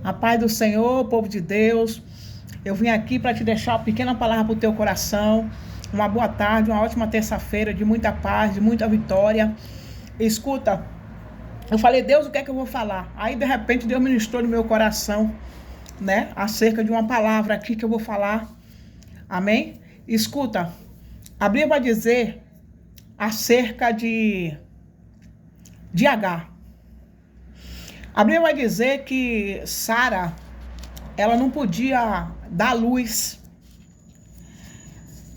A paz do Senhor, povo de Deus. Eu vim aqui para te deixar uma pequena palavra para o teu coração. Uma boa tarde, uma ótima terça-feira de muita paz, de muita vitória. Escuta, eu falei, Deus, o que é que eu vou falar? Aí, de repente, Deus ministrou no meu coração, né? Acerca de uma palavra aqui que eu vou falar. Amém? Escuta, a Bíblia vai dizer acerca de Agar. A Bíblia vai dizer que Sara, ela não podia dar luz.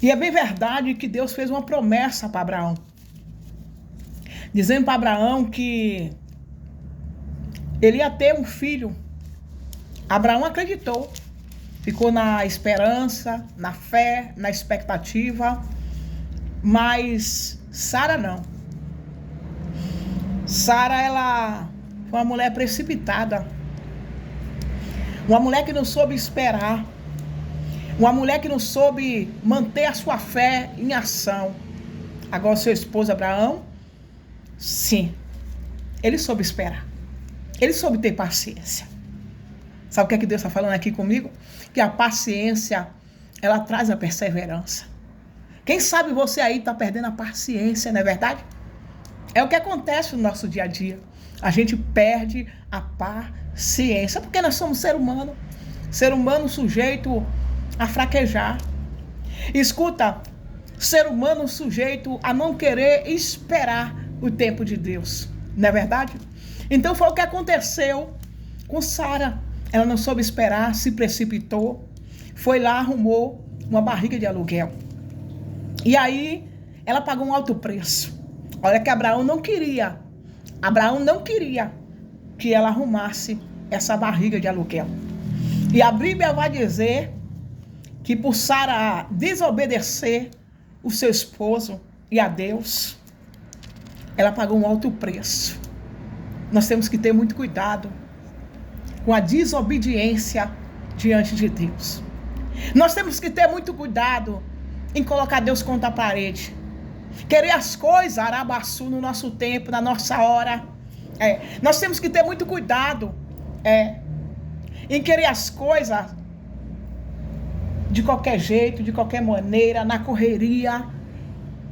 E é bem verdade que Deus fez uma promessa para Abraão, dizendo para Abraão que ele ia ter um filho. Abraão acreditou, ficou na esperança, na fé, na expectativa, mas Sara não. Sara, ela foi uma mulher precipitada, uma mulher que não soube esperar, uma mulher que não soube manter a sua fé em ação. Agora, seu esposo Abraão, sim, ele soube esperar, ele soube ter paciência. Sabe o que é que Deus está falando aqui comigo? Que a paciência, ela traz a perseverança. Quem sabe você aí está perdendo a paciência, não é verdade? É o que acontece no nosso dia a dia. A gente perde a paciência, porque nós somos ser humano sujeito a fraquejar. Escuta, ser humano sujeito a não querer esperar o tempo de Deus, não é verdade? Então foi o que aconteceu com Sara. Ela não soube esperar, se precipitou, foi lá, arrumou uma barriga de aluguel. E aí ela pagou um alto preço. Olha que Abraão não queria que ela arrumasse essa barriga de aluguel. E a Bíblia vai dizer que por Sara desobedecer o seu esposo e a Deus, ela pagou um alto preço. Nós temos que ter muito cuidado com a desobediência diante de Deus. Nós temos que ter muito cuidado em colocar Deus contra a parede. Querer as coisas, arabaçu, no nosso tempo, na nossa hora. Nós temos que ter muito cuidado em querer as coisas de qualquer jeito, de qualquer maneira, na correria.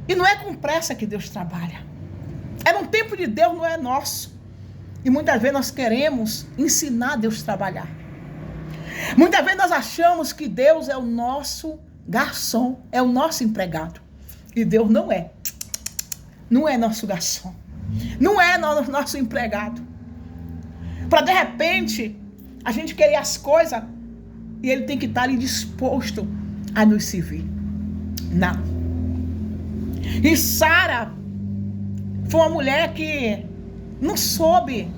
E não é com pressa que Deus trabalha. É no tempo de Deus, não é nosso. E muitas vezes nós queremos ensinar Deus a trabalhar. Muitas vezes nós achamos que Deus é o nosso garçom, é o nosso empregado. E Deus não é. Não é nosso garçom. Não é nosso empregado. Para de repente a gente querer as coisas e ele tem que estar ali disposto a nos servir. Não. E Sara foi uma mulher que não soube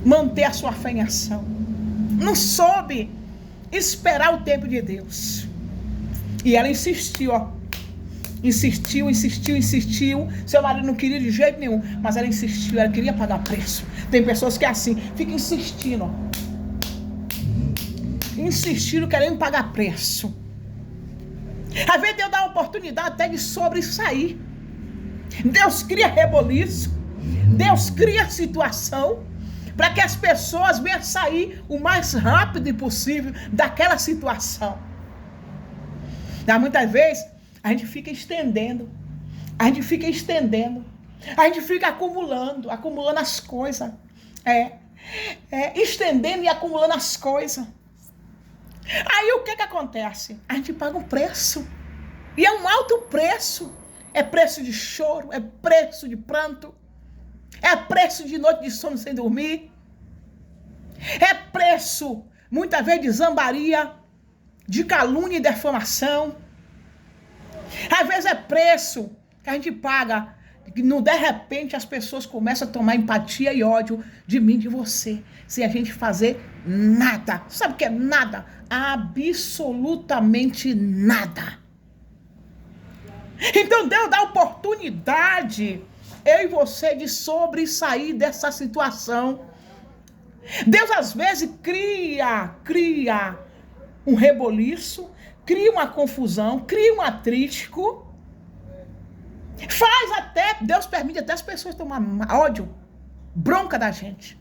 manter a sua fé em ação. Não soube esperar o tempo de Deus. E ela insistiu, Insistiu. Seu marido não queria de jeito nenhum, mas ela insistiu, ela queria pagar preço. Tem pessoas que é assim, ficam insistindo. Insistindo, querendo pagar preço. Às vezes Deus dá a oportunidade até de sobressair. Deus cria reboliço. Deus cria situação para que as pessoas venham sair o mais rápido possível daquela situação. Mas muitas vezes a gente fica estendendo. A gente fica acumulando as coisas. Estendendo e acumulando as coisas. Aí o que acontece? A gente paga um preço. E é um alto preço. É preço de choro, é preço de pranto. É preço de noite de sono sem dormir. É preço, muitas vezes, de zombaria, de calúnia e defamação. Às vezes é preço que a gente paga, que de repente as pessoas começam a tomar empatia e ódio de mim, de você, sem a gente fazer nada. Sabe o que é nada? Absolutamente nada. Então Deus dá oportunidade, eu e você, de sobressair dessa situação. Deus às vezes cria um reboliço, cria uma confusão, cria um atrito. Faz até, Deus permite até as pessoas tomar ódio, bronca da gente.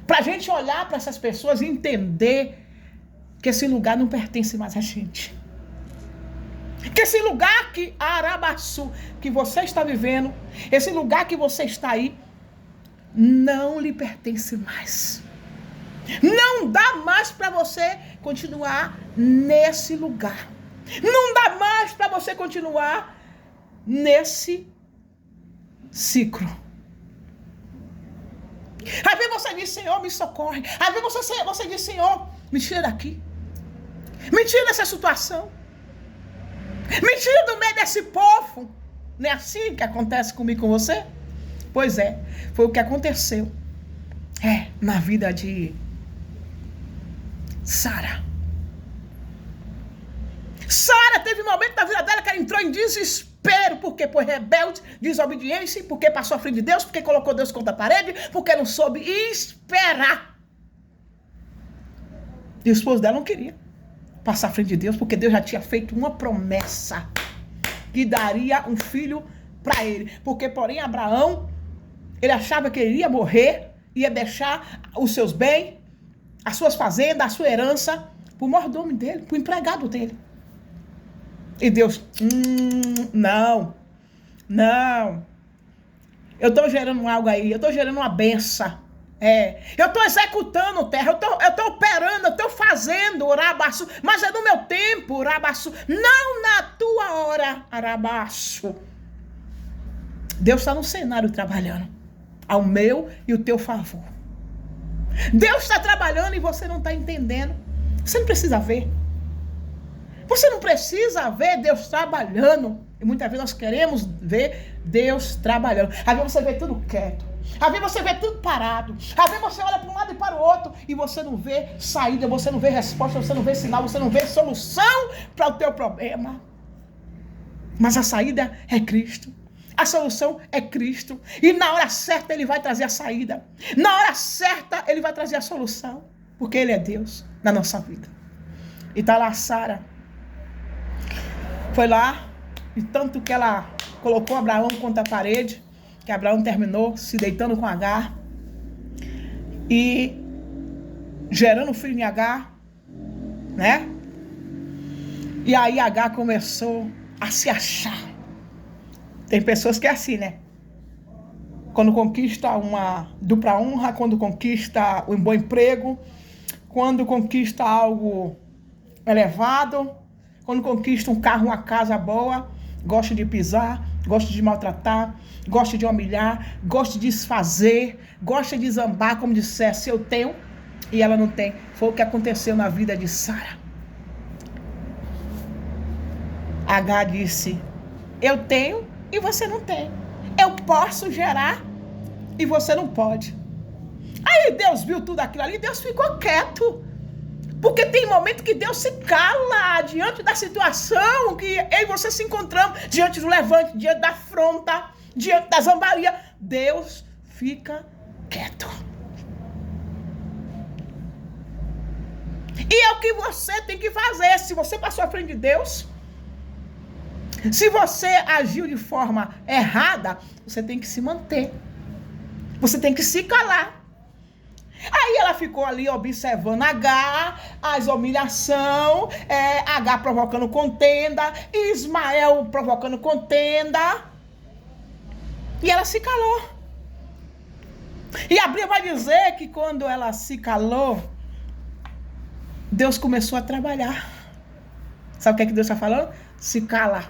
Para a gente olhar para essas pessoas e entender que esse lugar não pertence mais a gente. Que esse lugar que Arabaçu, que você está vivendo, esse lugar que você está aí, não lhe pertence mais. Não dá mais para você continuar nesse lugar. Não dá mais para você continuar nesse ciclo. Às vezes você diz, Senhor, me socorre. Às vezes você diz, Senhor, me tira daqui. Me tira dessa situação. Me tira do meio desse povo. Não é assim que acontece comigo e com você? Pois é, foi o que aconteceu. Na vida de Sara. Sara teve um momento na vida dela que ela entrou em desespero, porque foi rebelde, desobediência, porque passou à frente de Deus, porque colocou Deus contra a parede, porque não soube esperar. E o esposo dela não queria passar à frente de Deus, porque Deus já tinha feito uma promessa que daria um filho para ele. Porque, porém, Abraão, ele achava que ele ia morrer, ia deixar os seus bens, as suas fazendas, a sua herança, para o mordomo dele, para o empregado dele. E Deus, não. Eu estou gerando algo aí, eu estou gerando uma benção. Eu estou executando terra, eu estou operando, eu estou fazendo, Arabaçu, mas é no meu tempo, Arabaçu, não na tua hora, Arabaçu. Deus está no cenário trabalhando, ao meu e o teu favor. Deus está trabalhando e você não está entendendo. Você não precisa ver. Você não precisa ver Deus trabalhando. E muitas vezes nós queremos ver Deus trabalhando. Às vezes você vê tudo quieto. Às vezes você vê tudo parado. Às vezes você olha para um lado e para o outro e você não vê saída, você não vê resposta, você não vê sinal, você não vê solução para o teu problema. Mas a saída é Cristo. A solução é Cristo. E na hora certa Ele vai trazer a saída. Na hora certa Ele vai trazer a solução. Porque Ele é Deus na nossa vida. E está lá Sara. Foi lá, e tanto que ela colocou Abraão contra a parede, que Abraão terminou se deitando com Agar, e gerando filho em Agar, né? E aí Agar começou a se achar. Tem pessoas que é assim, né? Quando conquista uma dupla honra, quando conquista um bom emprego, quando conquista algo elevado, quando conquista um carro, uma casa boa, gosta de pisar, gosta de maltratar, gosta de humilhar, gosta de desfazer, gosta de zambar, como dissesse, eu tenho e ela não tem. Foi o que aconteceu na vida de Sara. Agar disse, eu tenho e você não tem. Eu posso gerar e você não pode. Aí Deus viu tudo aquilo ali, Deus ficou quieto. Porque tem momento que Deus se cala diante da situação que eu e você se encontramos, diante do levante, diante da afronta, diante da zombaria. Deus fica quieto. E é o que você tem que fazer. Se você passou à frente de Deus, se você agiu de forma errada, você tem que se manter. Você tem que se calar. Aí ela ficou ali observando Agar, as humilhações, Agar provocando contenda, Ismael provocando contenda. E ela se calou. E a Bíblia vai dizer que quando ela se calou, Deus começou a trabalhar. Sabe o que é que Deus está falando? Se cala.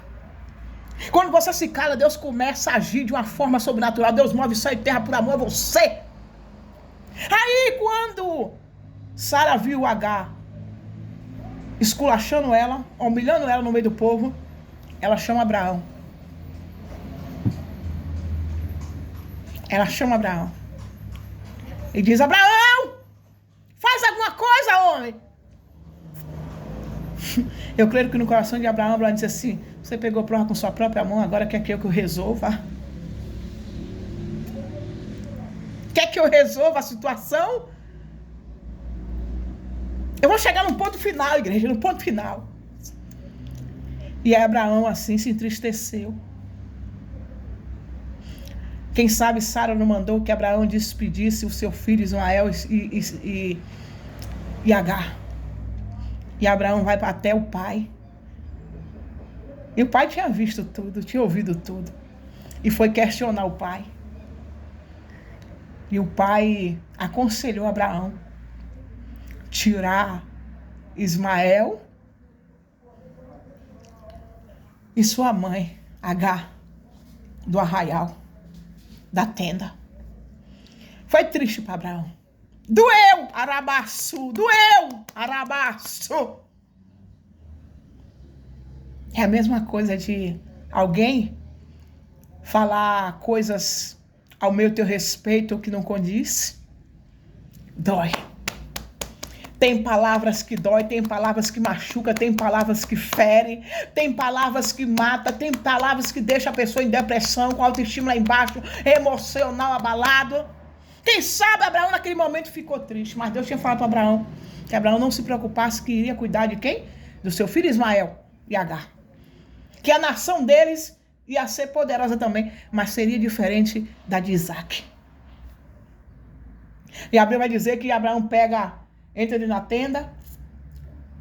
Quando você se cala, Deus começa a agir de uma forma sobrenatural. Deus move céu e terra por amor a você. Aí quando Sara viu Agar esculachando ela, humilhando ela no meio do povo, ela chama Abraão. Ela chama Abraão. E diz, Abraão, faz alguma coisa, homem. Eu creio que no coração de Abraão, Abraão disse assim, você pegou prova com sua própria mão, agora quer que eu resolva? Quer que eu resolva a situação? Eu vou chegar no ponto final, igreja, no ponto final. E aí Abraão assim se entristeceu. Quem sabe Sara não mandou que Abraão despedisse o seu filho Ismael e Agar. E Abraão vai até o pai. E o pai tinha visto tudo, tinha ouvido tudo. E foi questionar o pai. E o pai aconselhou Abraão tirar Ismael e sua mãe, Agar, do arraial, da tenda. Foi triste para Abraão. Doeu, Arabaçu, doeu, Arabaçu. É a mesma coisa de alguém falar coisas ao meu teu respeito que não condiz. Dói. Tem palavras que dói, tem palavras que machuca, tem palavras que fere, tem palavras que mata, tem palavras que deixa a pessoa em depressão, com autoestima lá embaixo, emocional abalado. Quem sabe Abraão naquele momento ficou triste, mas Deus tinha falado para Abraão que Abraão não se preocupasse, que iria cuidar de quem? Do seu filho Ismael e Agar. Que a nação deles ia ser poderosa também, mas seria diferente da de Isaac. E a Bíblia vai dizer que Abraão entra ali na tenda,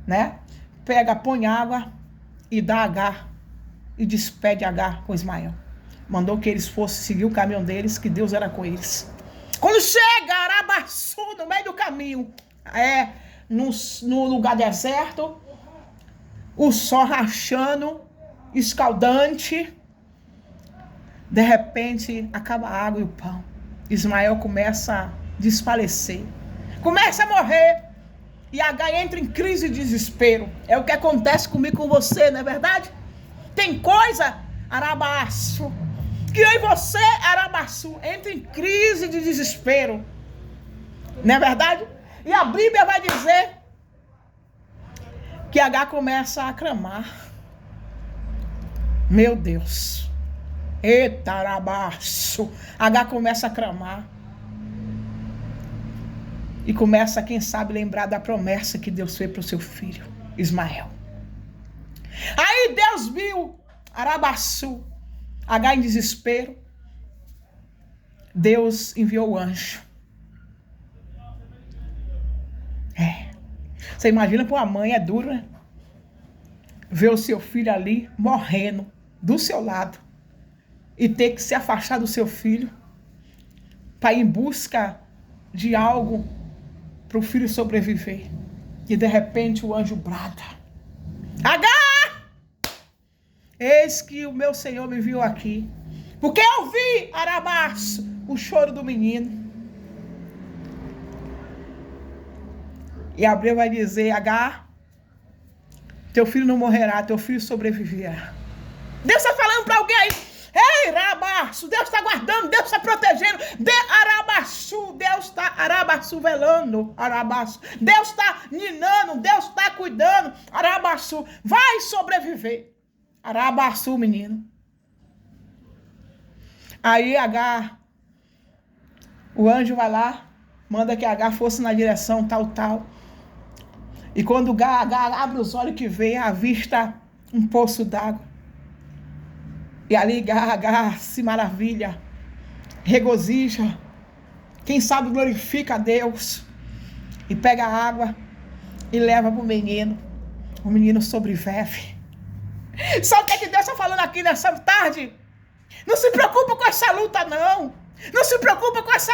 né? Põe água e dá a Agar e despede Agar com Ismael. Mandou que eles fossem seguir o caminho deles, que Deus era com eles. Quando chega Arabaçu, no meio do caminho, no lugar deserto, o sol rachando, escaldante, de repente acaba a água e o pão. Ismael começa a desfalecer, começa a morrer, e Agar entra em crise de desespero. É o que acontece comigo, com você, não é verdade? Tem coisa, Arabaçu, que eu e você, Arabaçu, entra em crise de desespero, não é verdade? E a Bíblia vai dizer que Agar começa a clamar. Meu Deus. Eita, Arabaçu. Agar começa a clamar. E começa, quem sabe, lembrar da promessa que Deus fez para o seu filho, Ismael. Aí Deus viu Arabaçu, Agar em desespero. Deus enviou o anjo. Você imagina para uma mãe, é duro, né? Ver o seu filho ali morrendo do seu lado e ter que se afastar do seu filho para ir em busca de algo para o filho sobreviver. E de repente o anjo brada: Agar! Eis que o meu Senhor me viu aqui, porque eu vi, Arabaçu, o choro do menino. E a Bíblia vai dizer: Agar, teu filho não morrerá, teu filho sobreviverá. Deus está falando para alguém aí: ei, Arabaçu, Deus está guardando, Deus está protegendo. Arabaçu, Deus está Arabaçu velando, Arabaçu. Deus está ninando, Deus está cuidando. Arabaçu, vai sobreviver. Arabaçu, menino. Aí Agar, o anjo vai lá, manda que Agar fosse na direção tal. E quando Agar abre os olhos, que vê, avista um poço d'água. E ali Agar se maravilha, regozija, quem sabe glorifica a Deus, e pega a água e leva para o menino. O menino sobrevive. Sabe o que Deus está falando aqui nessa tarde? Não se preocupa com essa luta, não. Não se preocupa com essa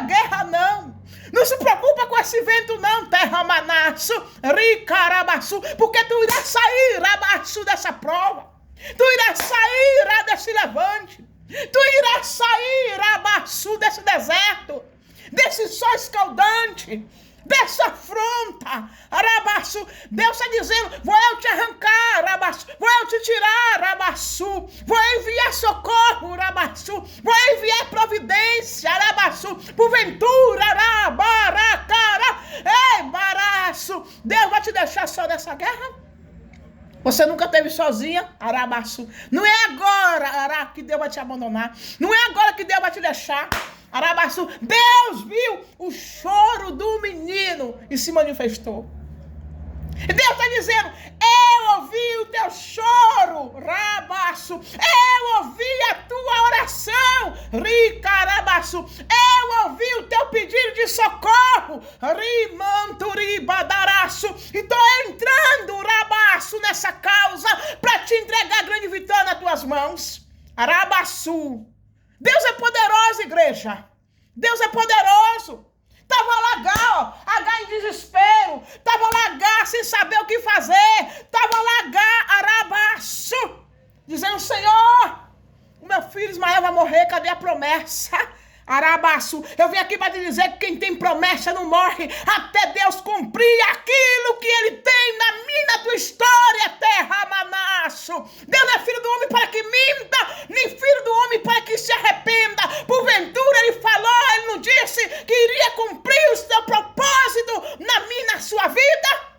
guerra, não. Não se preocupa com esse vento, não, terra manaço, ricarabaçu, porque tu irás sair, Rabaçu, dessa prova. Tu irás sair desse levante. Tu irás sair, Rabaçu, desse deserto, desse sol escaldante, dessa afronta, Arabaçu. Deus está dizendo: vou eu te arrancar, Arabaçu, vou eu te tirar, Arabaçu, vou enviar socorro, Arabaçu, vou enviar providência, Arabaçu, porventura, Arabaracara, ei, Baraçu. Deus vai te deixar só nessa guerra? Você nunca esteve sozinha, Arabaçu. Não é agora, que Deus vai te abandonar. Não é agora que Deus vai te deixar, Arabaçu. Deus viu o choro do menino e se manifestou. Deus está dizendo: eu ouvi o teu choro, rabaço. Eu ouvi a tua oração, ricarabaço. Eu ouvi o teu pedido de socorro, rimanturibadaraço. E estou entrando, rabaço, nessa causa para te entregar a grande vitória nas tuas mãos. Arabaçu. Deus é poderoso, igreja. Deus é poderoso. Estava lá H em desespero. Estava lá H sem saber o que fazer. Estava lá Arabaçu, dizendo: Senhor, o meu filho Ismael vai morrer, cadê a promessa? Arabaçu, eu vim aqui para te dizer que quem tem promessa não morre até Deus cumprir aquilo que ele tem na minha, na tua história, terra manaço. Deus não é filho do homem para que minta, nem filho do homem para que se arrependa. Porventura ele falou, ele não disse que iria cumprir o seu propósito na minha, na sua vida?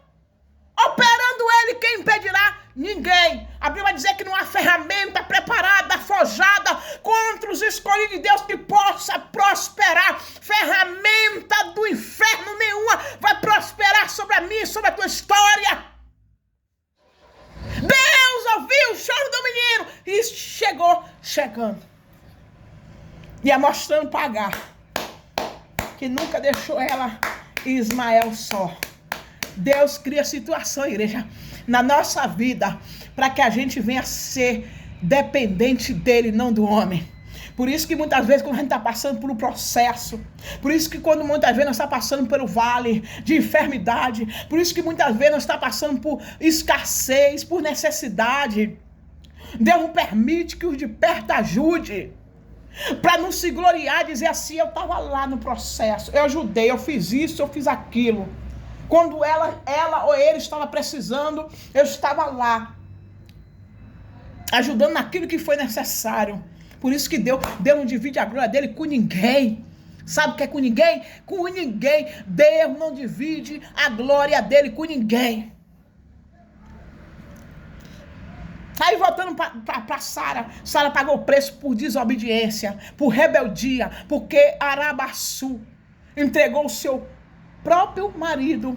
Operando ele, quem impedirá? Ninguém. A Bíblia vai dizer que não há ferramenta preparada, forjada contra os escolhidos de Deus que possa prosperar. Ferramenta do inferno nenhuma vai prosperar sobre a minha e sobre a tua história. Deus ouviu o choro do menino e chegando. E mostrando para Agar que nunca deixou ela e Ismael só. Deus cria situação, igreja, na nossa vida, para que a gente venha ser dependente dele, não do homem. Por isso que muitas vezes quando a gente está passando por um processo, por isso que quando muitas vezes nós estamos passando pelo vale de enfermidade, por isso que muitas vezes nós estamos passando por escassez, por necessidade, Deus não permite que os de perto ajude, para não se gloriar e dizer assim: eu estava lá no processo, eu ajudei, eu fiz isso, eu fiz aquilo. Quando ela ou ele estava precisando, eu estava lá, ajudando naquilo que foi necessário. Por isso que Deus não divide a glória dele com ninguém. Sabe o que é com ninguém? Com ninguém. Deus não divide a glória dele com ninguém. Aí voltando para Sara. Sara pagou o preço por desobediência, por rebeldia, porque Arabaçu entregou o seu próprio marido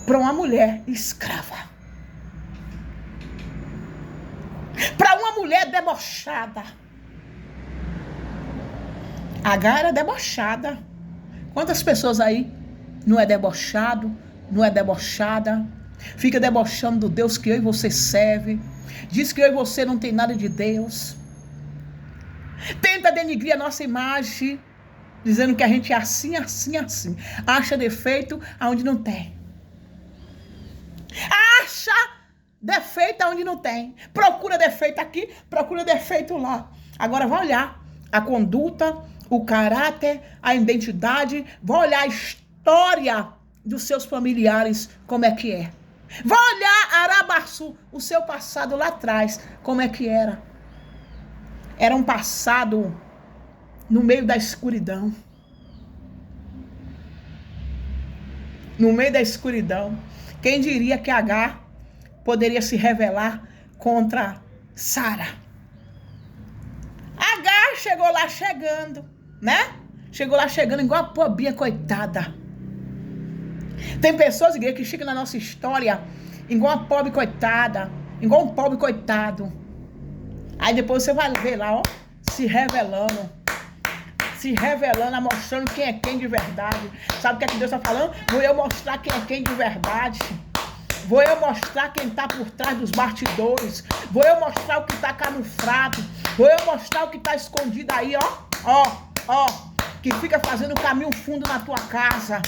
para uma mulher escrava, para uma mulher debochada. Agar era debochada. Quantas pessoas aí não é debochado, não é debochada, fica debochando do Deus que eu e você serve, diz que eu e você não tem nada de Deus, tenta denigrir a nossa imagem, dizendo que a gente é assim, assim, assim. Acha defeito aonde não tem. Acha defeito aonde não tem. Procura defeito aqui, procura defeito lá. Agora vai olhar a conduta, o caráter, a identidade. Vai olhar a história dos seus familiares, como é que é. Vai olhar, Arabaçu, o seu passado lá atrás, como é que era. Era um passado no meio da escuridão. No meio da escuridão. Quem diria que Agar poderia se revelar contra Sara? Agar chegou lá chegando, né? Chegou lá chegando igual a pobrinha coitada. Tem pessoas, igreja, que chegam na nossa história igual a pobre coitada, igual um pobre coitado. Aí depois você vai ver lá, ó, se revelando, mostrando quem é quem de verdade. Sabe o que é que Deus está falando? Vou eu mostrar quem é quem de verdade. Vou eu mostrar quem está por trás dos bastidores. Vou eu mostrar o que está camuflado. Vou eu mostrar o que está escondido aí, ó. Que fica fazendo caminho fundo na tua casa.